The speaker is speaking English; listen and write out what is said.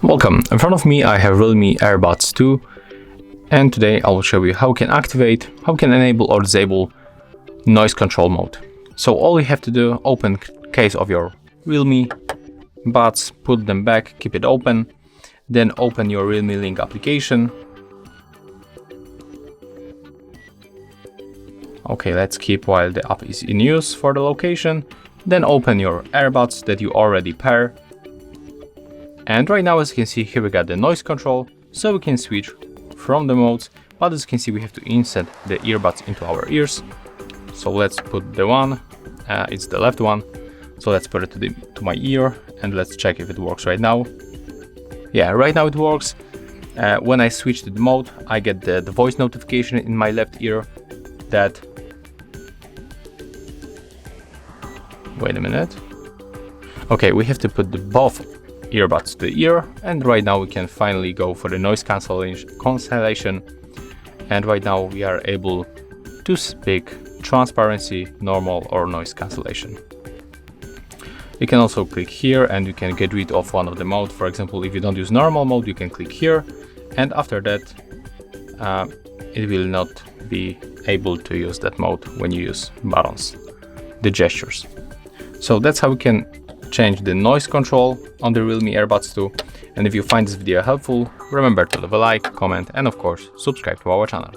Welcome, in front of me I have Realme Earbuds 2, and today I will show you how we can activate, how we can enable or disable noise control mode. So all you have to do, open case of your Realme buds, put them back, keep it open, then open your Realme Link application. Okay, let's keep while the app is in use for the location. Then open your earbuds that you already pair. And right now, as you can see, here we got the noise control, so we can switch from the modes. But as you can see, we have to insert the earbuds into our ears. So let's put the one, it's the left one. So let's put it to my ear and let's check if it works right now. Yeah, right now it works. When I switch to the mode, I get the voice notification in my left ear that... Wait a minute. Okay, we have to put both earbuds to the ear, and right now we can finally go for the noise cancellation. And right now we are able to pick transparency, normal, or noise cancellation. You can also click here and you can get rid of one of the modes. For example, if you don't use normal mode, you can click here, and after that it will not be able to use that mode when you use buttons, the gestures. So that's how we can change the noise control on the Realme Earbuds 2. And if you find this video helpful, remember to leave a like, comment, and of course, subscribe to our channel.